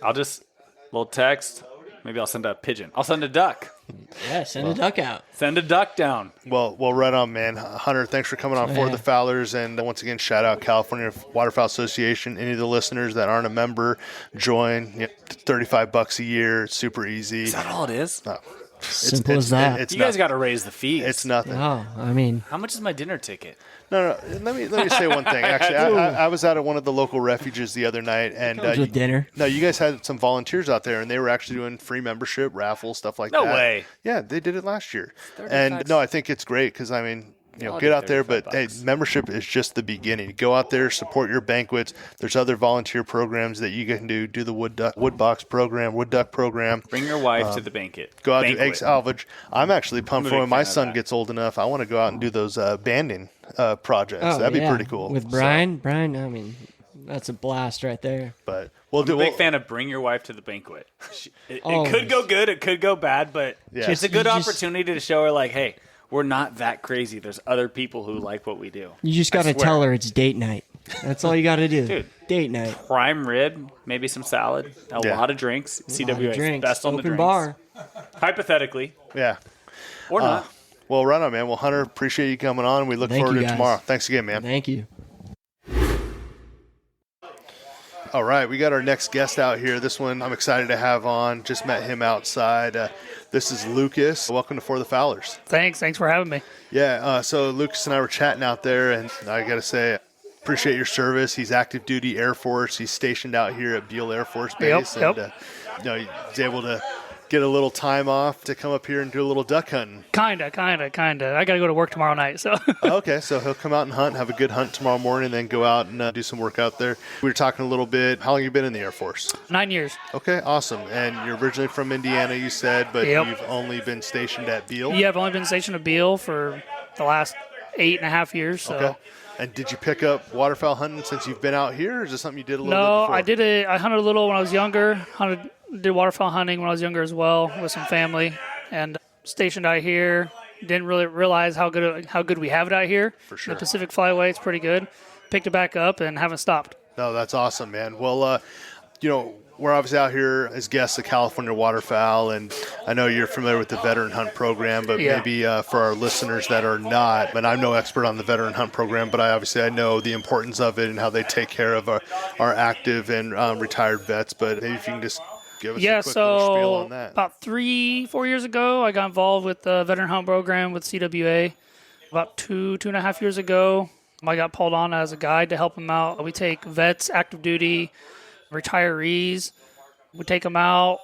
I'll just little text. Maybe I'll send a pigeon. I'll send a duck. Yeah, send a duck out. Send a duck down. Well, right on, man. Hunter, thanks for coming on For the Fowlers. And once again, shout out California Waterfowl Association. Any of the listeners that aren't a member, join. $35 a year. It's super easy. Is that all it is? No. Simple as that. You guys got to raise the fees. It's nothing. Oh, I mean. How much is my dinner ticket? No. Let me say one thing. Actually, I was out at one of the local refuges the other night, and with dinner. No, you guys had some volunteers out there, and they were actually doing free membership raffles, stuff like that. No way. Yeah, they did it last year. And no, I think it's great because get out there, but hey, membership is just the beginning. Go out there, support your banquets. There's other volunteer programs that you can do. Do the wood duck program. Bring your wife to the banquet. Go out and do egg salvage. I'm actually pumped for when my son gets old enough. I want to go out and do those banding projects. That'd be pretty cool. With Brian, I mean, that's a blast right there. But I'm a big fan of bring your wife to the banquet. It could go good, it could go bad, but it's a good opportunity to show her, like, hey, we're not that crazy. There's other people who like what we do. You just got to tell her it's date night. That's all you got to do. Dude, date night. Prime rib, maybe some salad, a lot of drinks. CWA best on the drinks. Bar. Hypothetically. Yeah. Or not. Well, right on, man. Well, Hunter, appreciate you coming on. We look forward to it tomorrow. Thanks again, man. Thank you. All right, we got our next guest out here. This one I'm excited to have on. Just met him outside. This is Lucas. Welcome to For the Fowlers. Thanks for having me. Yeah, so Lucas and I were chatting out there, and I got to say, appreciate your service. He's active duty Air Force. He's stationed out here at Beale Air Force Base. Yep. And he's able to get a little time off to come up here and do a little duck hunting. Kinda. I got to go to work tomorrow night, so. Okay, so he'll come out and hunt, have a good hunt tomorrow morning, then go out and do some work out there. We were talking a little bit. How long have you been in the Air Force? 9 years. Okay, awesome. And you're originally from Indiana, you said, but you've only been stationed at Beale? Yeah, I've only been stationed at Beale for the last 8.5 years. So. Okay. And did you pick up waterfowl hunting since you've been out here, or is this something you did a little bit before? before? I did it. I hunted a little when I was younger. Did waterfowl hunting when I was younger as well with some family, and stationed out here. Didn't really realize how good we have it out here. For sure. The Pacific Flyway, it's pretty good. Picked it back up and haven't stopped. No, that's awesome, man. Well, we're obviously out here as guests of California Waterfowl, and I know you're familiar with the Veteran Hunt Program, but maybe for our listeners that are not, and I'm no expert on the Veteran Hunt Program, but I know the importance of it and how they take care of our active and retired vets, but maybe if you can just give us a quick little spiel on that. About 3-4 years ago, I got involved with the Veteran Hunt Program with CWA. About 2.5 years ago, I got pulled on as a guide to help them out. We take vets, active duty, retirees. We take them out,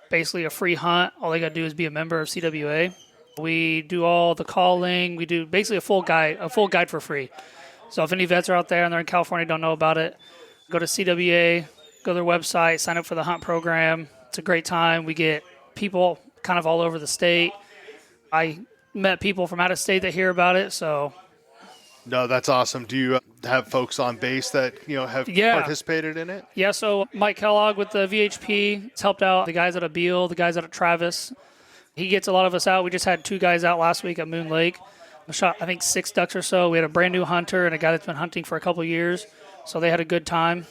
basically a free hunt. All they got to do is be a member of CWA. We do all the calling. We do basically a full guide for free. So if any vets are out there and they're in California and don't know about it, go to CWA, go to their website, sign up for the hunt program. It's a great time. We get people kind of all over the state. I met people from out of state that hear about it, so. No, that's awesome. Do have folks on base that, have participated in it? Yeah, so Mike Kellogg with the VHP has helped out the guys at Beale, the guys at Travis. He gets a lot of us out. We just had 2 guys out last week at Moon Lake. We shot, I think, 6 ducks or so. We had a brand new hunter and a guy that's been hunting for a couple of years, so they had a good time.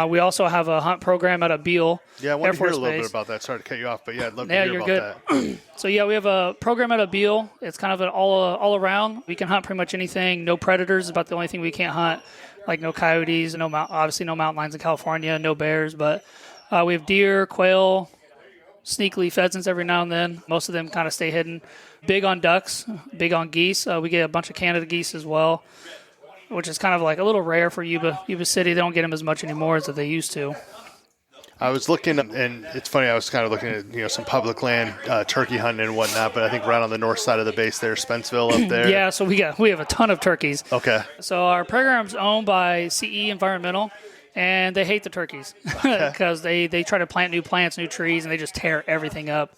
We also have a hunt program at Beale. Yeah, I want to hear a little bit about that. Sorry to cut you off, but yeah, I'd love to hear about that. So yeah, we have a program at Beale. It's kind of an all around. We can hunt pretty much anything. No predators is about the only thing we can't hunt, like no coyotes, obviously no mountain lions in California, no bears, but we have deer, quail, sneakily pheasants every now and then. Most of them kind of stay hidden. Big on ducks, big on geese. We get a bunch of Canada geese as well, which is kind of like a little rare for Yuba City. They don't get them as much anymore as they used to. I was looking, and it's funny, I was kind of looking at, some public land, turkey hunting and whatnot, but I think right on the north side of the base there, Spenceville up there. Yeah, so we have a ton of turkeys. Okay. So our program's owned by CE Environmental, and they hate the turkeys because they try to plant new plants, new trees, and they just tear everything up.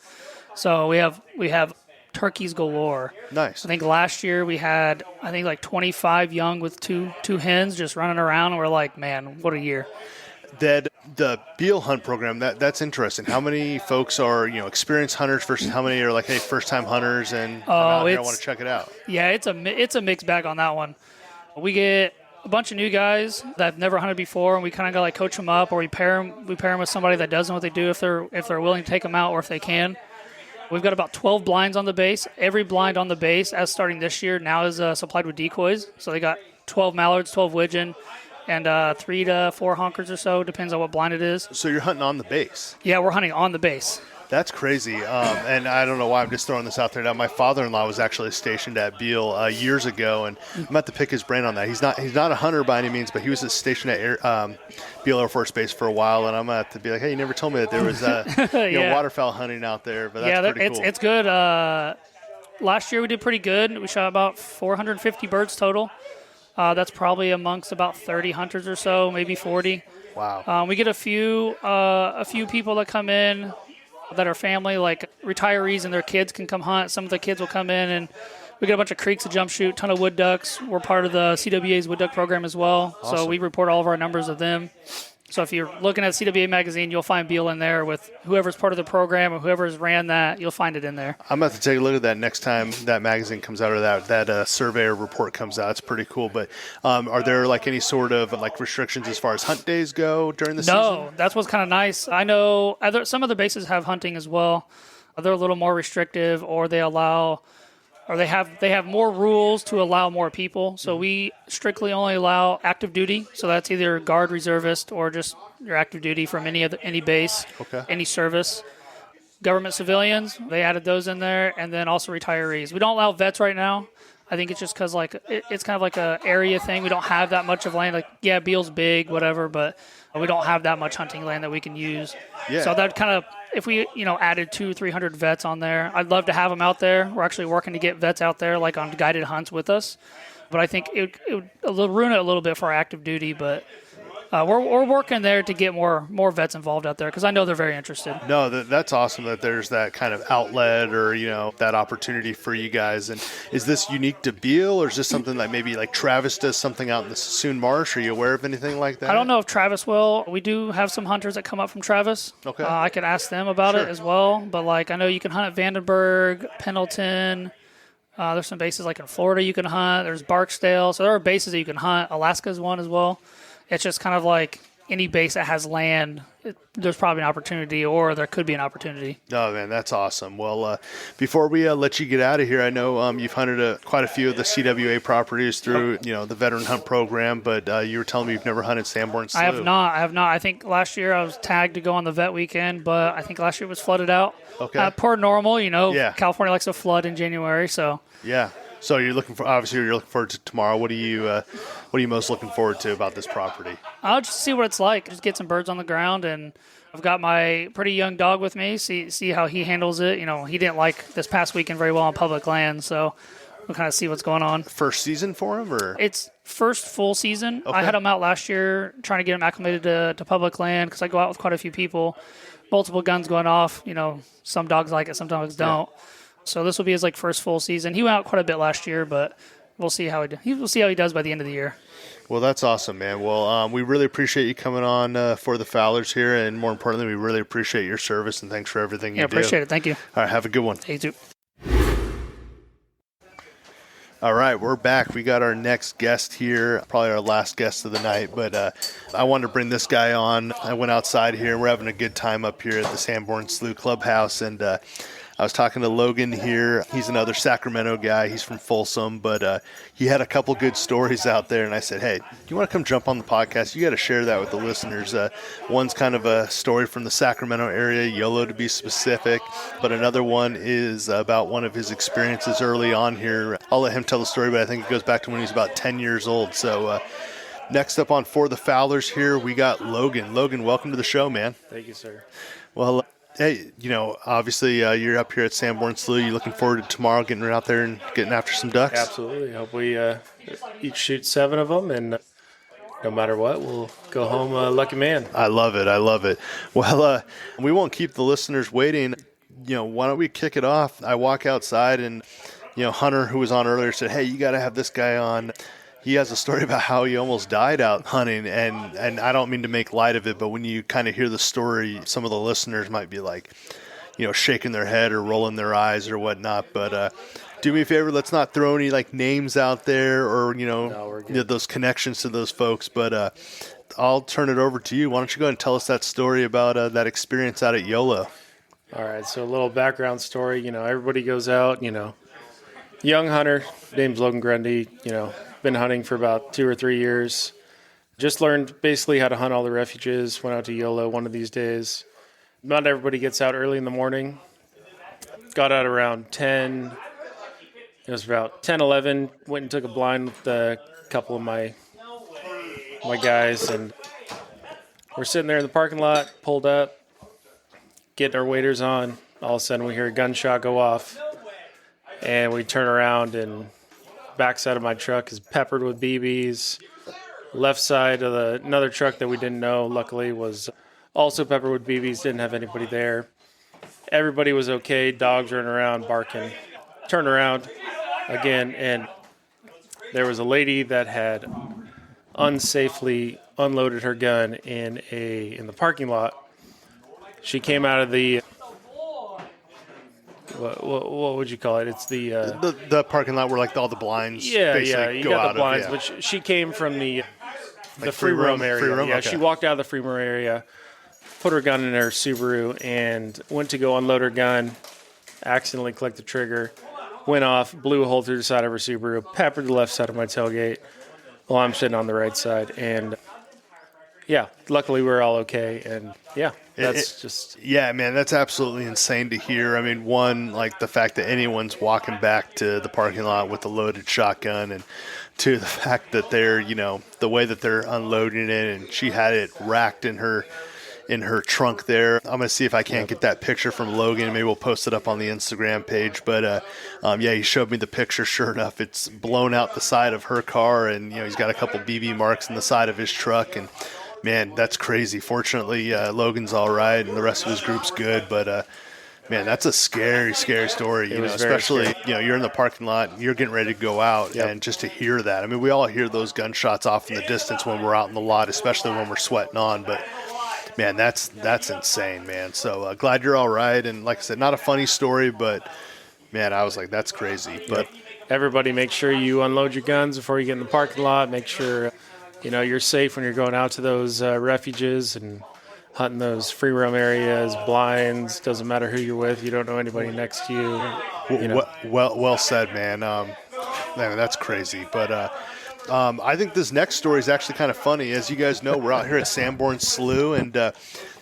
So we have turkeys galore. Nice. I think last year we had, like 25 young with two hens just running around, and we're like, man, what a year. That the Beale hunt program, that's interesting. How many folks are, experienced hunters versus how many are like, hey, first-time hunters, and I want to check it out? Yeah, it's a mixed bag on that one. We get a bunch of new guys that have never hunted before, and we kind of got to coach them up, or we pair them with somebody that does know what they do if they're willing to take them out or if they can. We've got about 12 blinds on the base. Every blind on the base, as starting this year, now is supplied with decoys. So they got 12 mallards, 12 widgeon, and 3 to 4 honkers or so, depends on what blind it is. So you're hunting on the base? Yeah, we're hunting on the base. That's crazy. And I don't know why I'm just throwing this out there now. My father-in-law was actually stationed at Beale years ago, and I'm about to pick his brain on that. He's not a hunter by any means, but he was stationed at Beale Air Force Base for a while, and I'm going to have to be like, hey, you never told me that there was waterfowl hunting out there, but that's pretty cool. It's good. Last year we did pretty good. We shot about 450 birds total. That's probably amongst about 30 hunters or so, maybe 40. Wow. We get a few people that come in that are family, like retirees and their kids can come hunt. Some of the kids will come in, and we get a bunch of creeks to jump shoot, ton of wood ducks. We're part of the CWA's wood duck program as well, awesome. So we report all of our numbers of them. So if you're looking at CWA magazine, you'll find Beale in there with whoever's part of the program or whoever's ran that. You'll find it in there. I'm about to take a look at that next time that magazine comes out or that survey or report comes out. It's pretty cool. But are there like any sort of like restrictions as far as hunt days go during the season? No, that's what's kind of nice. I know some other bases have hunting as well. They're a little more restrictive, or they allow. Or they have more rules to allow more people. So we strictly only allow active duty. So that's either guard, reservist, or just your active duty from any base, any service. Government civilians, they added those in there, and then also retirees. We don't allow vets right now. I think it's just because it's kind of like a area thing. We don't have that much of land. Like, yeah, Beale's big, whatever, but we don't have that much hunting land that we can use. Yeah. So that kind of, if we added 200-300 vets on there, I'd love to have them out there. We're actually working to get vets out there, like on guided hunts with us. But I think it would ruin it a little bit for our active duty. But we're working there to get more vets involved out there because I know they're very interested. No, that's awesome that there's that kind of outlet or, that opportunity for you guys. And is this unique to Beale, or is this something that maybe like Travis does something out in the Sassoon Marsh? Are you aware of anything like that? I don't know if Travis will. We do have some hunters that come up from Travis. Okay. I could ask them about it as well. But I know you can hunt at Vandenberg, Pendleton. There's some bases like in Florida you can hunt. There's Barksdale. So there are bases that you can hunt. Alaska's one as well. It's just kind of like any base that has land, there's probably an opportunity, or there could be an opportunity. Oh, man, that's awesome. Well, before we let you get out of here, I know you've hunted quite a few of the CWA properties through, the veteran hunt program, but you were telling me you've never hunted Sanborn Slough. I have not. I think last year I was tagged to go on the vet weekend, but I think last year it was flooded out. Okay. Per normal, California likes to flood in January, so. Yeah. So you're looking forward to tomorrow. What are you most looking forward to about this property? I'll just see what it's like. Just get some birds on the ground, and I've got my pretty young dog with me. See how he handles it. He didn't like this past weekend very well on public land, so we'll kind of see what's going on. First season for him, or it's first full season. Okay. I had him out last year trying to get him acclimated to public land because I go out with quite a few people. Multiple guns going off. Some dogs like it, some dogs don't. Yeah. So this will be his first full season. He went out quite a bit last year, but we'll see how we'll see how he does by the end of the year. Well, that's awesome, man. Well, we really appreciate you coming on for the Fowlers here, and more importantly, we really appreciate your service, and thanks for everything you do. Appreciate it. Thank you. All right, have a good one. You too. All right, we're back. We got our next guest here, probably our last guest of the night, but I wanted to bring this guy on. I went outside here, and we're having a good time up here at the Sanborn Slough Clubhouse, and I was talking to Logan here. He's another Sacramento guy. He's from Folsom, but he had a couple good stories out there, and I said, hey, do you want to come jump on the podcast? You got to share that with the listeners. One's kind of a story from the Sacramento area, YOLO to be specific, but another one is about one of his experiences early on here. I'll let him tell the story, but I think it goes back to when he was about 10 years old. So next up on For the Fowlers here, we got Logan. Logan, welcome to the show, man. Thank you, sir. Well, hey, obviously you're up here at Sanborn Slough. You looking forward to tomorrow getting out there and getting after some ducks? Absolutely. Hope we each shoot 7 of them, and no matter what, we'll go home a lucky man. I love it. Well, we won't keep the listeners waiting. Why don't we kick it off? I walk outside, and Hunter, who was on earlier, said, hey, you got to have this guy on. He has a story about how he almost died out hunting, and I don't mean to make light of it, but when you kind of hear the story, some of the listeners might be like, shaking their head or rolling their eyes or whatnot. But do me a favor, let's not throw any names out there or those connections to those folks. But I'll turn it over to you. Why don't you go ahead and tell us that story about that experience out at YOLO? All right, so a little background story. Everybody goes out. Young hunter, name's Logan Grundy. Been hunting for about 2 or 3 years. Just learned basically how to hunt all the refuges. Went out to YOLO one of these days. Not everybody gets out early in the morning. Got out around 10. It was about 10, 11. Went and took a blind with a couple of my guys, and we're sitting there in the parking lot, pulled up, getting our waders on. All of a sudden we hear a gunshot go off, and we turn around, and backside of my truck is peppered with BBs. Left side of another truck that we didn't know, luckily, was also peppered with BBs. Didn't have anybody there. Everybody was okay. Dogs running around, barking. Turn around again, and there was a lady that had unsafely unloaded her gun in the parking lot. She came out of the what would you call it? It's the parking lot where all the blinds. You go got out the blinds. of, But she came from the free room area. Free room? Yeah, Okay. she walked out of the free room area, put her gun in her Subaru, and went to go unload her gun. Accidentally clicked the trigger, went off, blew a hole through the side of her Subaru, peppered the left side of my tailgate while I'm sitting on the right side, and luckily we're all okay, and Yeah, man, that's absolutely insane to hear. I mean, one, the fact that anyone's walking back to the parking lot with a loaded shotgun, and two, the fact that they're, the way that they're unloading it, and she had it racked in her trunk there. I'm going to see if I can't get that picture from Logan. Maybe we'll post it up on the Instagram page. But, he showed me the picture. Sure enough, it's blown out the side of her car, and, he's got a couple BB marks in the side of his truck, and man, that's crazy. Fortunately, Logan's all right, and the rest of his group's good. But, man, that's a scary, scary story. Especially, you're in the parking lot, you're getting ready to go out, and just to hear that. I mean, we all hear those gunshots off in the distance when we're out in the lot, especially when we're sweating on. But, man, that's insane, man. So glad you're all right. And like I said, not a funny story, but, man, I was like, that's crazy. But everybody, make sure you unload your guns before you get in the parking lot. Make sure you're safe when you're going out to those refuges and hunting those free roam areas, blinds. Doesn't matter who you're with. You don't know anybody next to you. Well said, man. Man, that's crazy. But I think this next story is actually kind of funny. As you guys know, we're out here at Sanborn Slough, and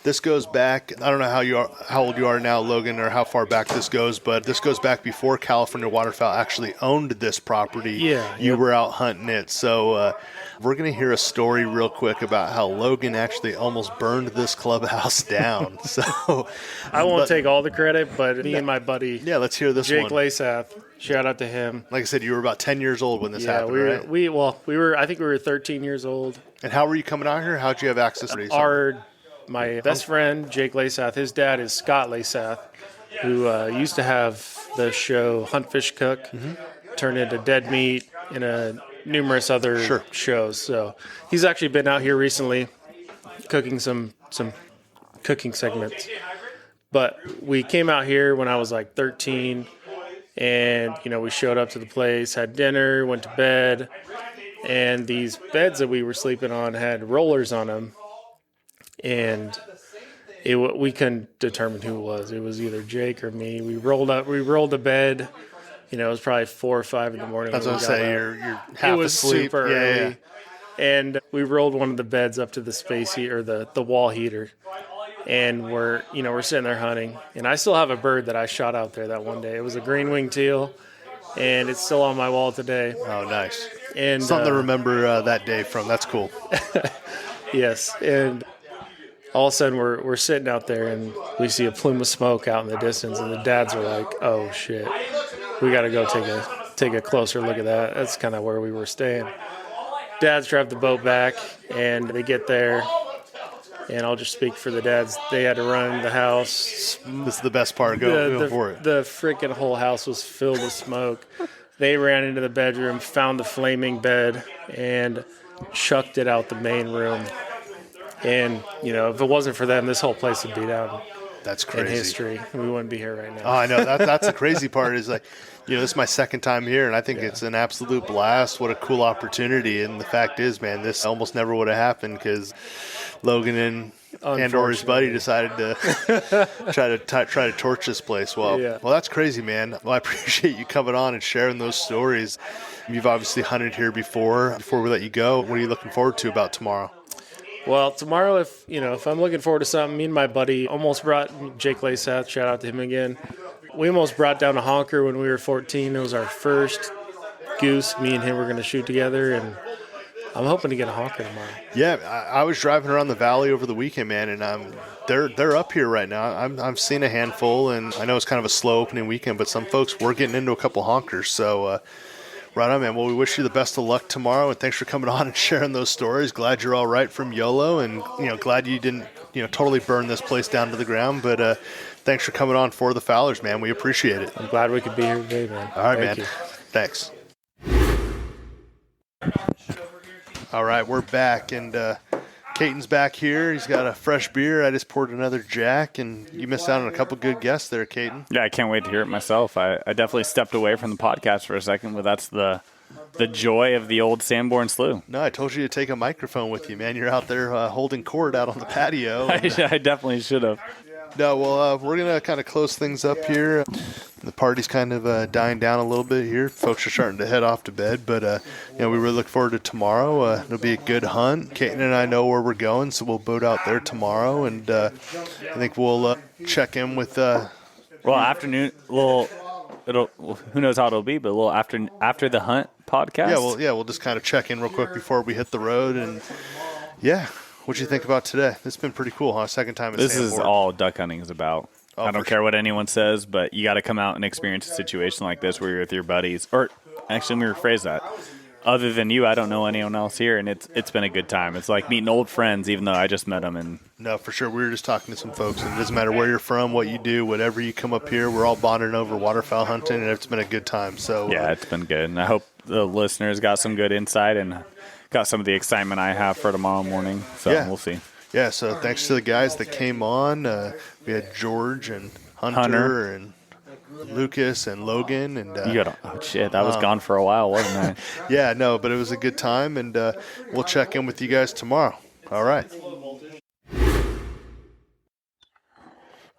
this goes back. I don't know how old you are now, Logan, or how far back this goes, but this goes back before California Waterfowl actually owned this property. Yeah, you were out hunting it. So we're going to hear a story real quick about how Logan actually almost burned this clubhouse down. So I won't take all the credit, but me and my buddy, let's hear this Jake one. Lasath, shout out to him. Like I said, you were about 10 years old when this happened, right? we were. I think we were 13 years old. And how were you coming out here? How'd you have access to these? My best friend, Jake Lasath, his dad is Scott Lasath, who used to have the show Hunt, Fish, Cook, turned into Dead Meat, in numerous other shows. So he's actually been out here recently cooking some cooking segments. But we came out here when I was like 13, and we showed up to the place, had dinner, went to bed, and these beds that we were sleeping on had rollers on them, and we couldn't determine who it was. It was either Jake or me. We rolled the bed. It was probably 4 or 5 in the morning. That's what I'm saying. You're half it was asleep. Super early. And we rolled one of the beds up to the space heater, or the wall heater. And we're sitting there hunting. And I still have a bird that I shot out there that one day. It was a green-winged teal, and it's still on my wall today. Oh, nice. And something to remember that day from. That's cool. Yes. And all of a sudden we're sitting out there, and we see a plume of smoke out in the distance, and the dads are like, "Oh shit, we got to go take a closer look at that." That's kind of where we were staying. Dads drive the boat back, and they get there, and I'll just speak for the dads. They had to run the house. This is the best part. Go for it. The freaking whole house was filled with smoke. They ran into the bedroom, found the flaming bed, and chucked it out the main room. And, if it wasn't for them, this whole place would be down. That's crazy. In history. We wouldn't be here right now. Oh, I know. That's the crazy part is like, this is my second time here, and I think it's an absolute blast. What a cool opportunity. And the fact is, man, this almost never would have happened because Logan and or his buddy decided to try to torch this place. Well, that's crazy, man. Well, I appreciate you coming on and sharing those stories. You've obviously hunted here before. Before we let you go, what are you looking forward to about tomorrow? Well, tomorrow, if I'm looking forward to something, me and my buddy almost brought Jake Laysath, shout out to him again. We almost brought down a honker when we were 14. It was our first goose. Me and him were going to shoot together, and I'm hoping to get a honker tomorrow. Yeah, I was driving around the valley over the weekend, man, and they're up here right now. I'm seeing a handful, and I know it's kind of a slow opening weekend, but some folks were getting into a couple honkers, so right on, man. Well, we wish you the best of luck tomorrow, and thanks for coming on and sharing those stories. Glad you're all right from YOLO, and glad you didn't totally burn this place down to the ground. But thanks for coming on for the Fowlers, man. We appreciate it. I'm glad we could be here today, man. All right, Thank man. you. Thanks. All right, we're back, and Caton's back here. He's got a fresh beer. I just poured another Jack, and you missed out on a couple good guests there, Caton. Yeah, I can't wait to hear it myself. I definitely stepped away from the podcast for a second, but that's the joy of the old Sanborn Slough. No, I told you to take a microphone with you, man. You're out there holding court out on the patio. I definitely should have. No, well, we're going to kind of close things up here. The party's kind of dying down a little bit here. Folks are starting to head off to bed, but we really look forward to tomorrow. It'll be a good hunt. Caton and I know where we're going, so we'll boat out there tomorrow, and I think we'll check in with. Afternoon. Who knows how it'll be, but a little after the hunt podcast. We'll just kind of check in real quick before we hit the road, and what'd you think about today? It's been pretty cool, huh? Second time. This is all duck hunting is about. Oh, I don't care what anyone says, but you got to come out and experience a situation like this where you're with your buddies. Or actually, let me rephrase that. Other than you, I don't know anyone else here, and it's been a good time. It's like meeting old friends, even though I just met them. And no, for sure. We were just talking to some folks, and it doesn't matter where you're from, what you do, whatever you come up here, we're all bonding over waterfowl hunting, and it's been a good time. So yeah, it's been good, and I hope the listeners got some good insight and got some of the excitement I have for tomorrow morning. So we'll see. Yeah, so thanks to the guys that came on. We had George and Hunter and Lucas and Logan. And that was gone for a while, wasn't it? Yeah, no, but it was a good time, and we'll check in with you guys tomorrow. All right.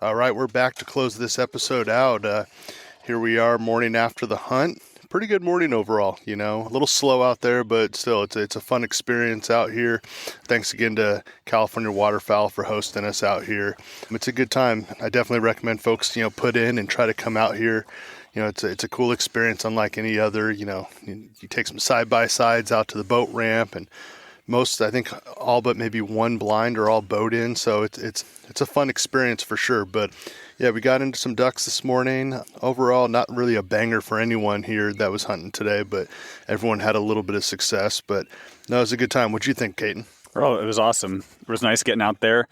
All right, we're back to close this episode out. Here we are, morning after the hunt. Pretty good morning overall, a little slow out there, but still it's a fun experience out here. Thanks again to California Waterfowl for hosting us out here. It's a good time. I definitely recommend folks, put in and try to come out here. It's a cool experience unlike any other. You take some side-by-sides out to the boat ramp, and most, I think, all but maybe one blind are all boat in, so it's a fun experience for sure. But yeah, we got into some ducks this morning. Overall, not really a banger for anyone here that was hunting today, but everyone had a little bit of success. But no, it was a good time. What'd you think, Caton? Oh, it was awesome. It was nice getting out there.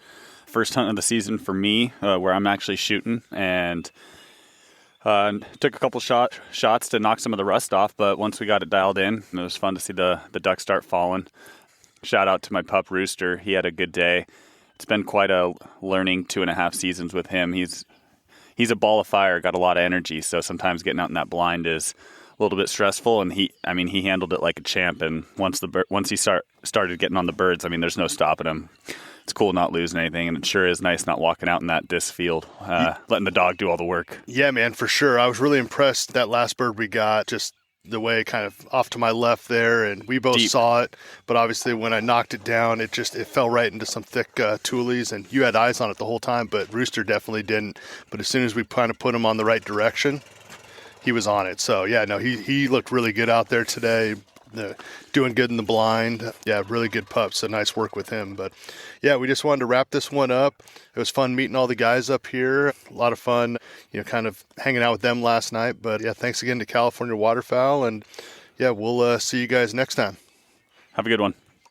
First hunt of the season for me, where I'm actually shooting, and Took a couple shots to knock some of the rust off, but once we got it dialed in, it was fun to see the ducks start falling. Shout out to my pup Rooster. He had a good day. It's been quite a learning 2.5 seasons with him. He's a ball of fire, got a lot of energy, so sometimes getting out in that blind is a little bit stressful, and he handled it like a champ. And once he started getting on the birds, there's no stopping him. It's cool not losing anything, and it sure is nice not walking out in that disc field, letting the dog do all the work. Yeah, man, for sure. I was really impressed that last bird we got, just the way kind of off to my left there, and we both saw it, but obviously when I knocked it down, it fell right into some thick tules, and you had eyes on it the whole time, but Rooster definitely didn't. But as soon as we kind of put him on the right direction, he was on it. So yeah, no, he looked really good out there today. Doing good in the blind. Yeah, really good pup. So nice work with him. But yeah, we just wanted to wrap this one up. It was fun meeting all the guys up here. A lot of fun, kind of hanging out with them last night. But yeah, thanks again to California Waterfowl. And yeah, we'll see you guys next time. Have a good one.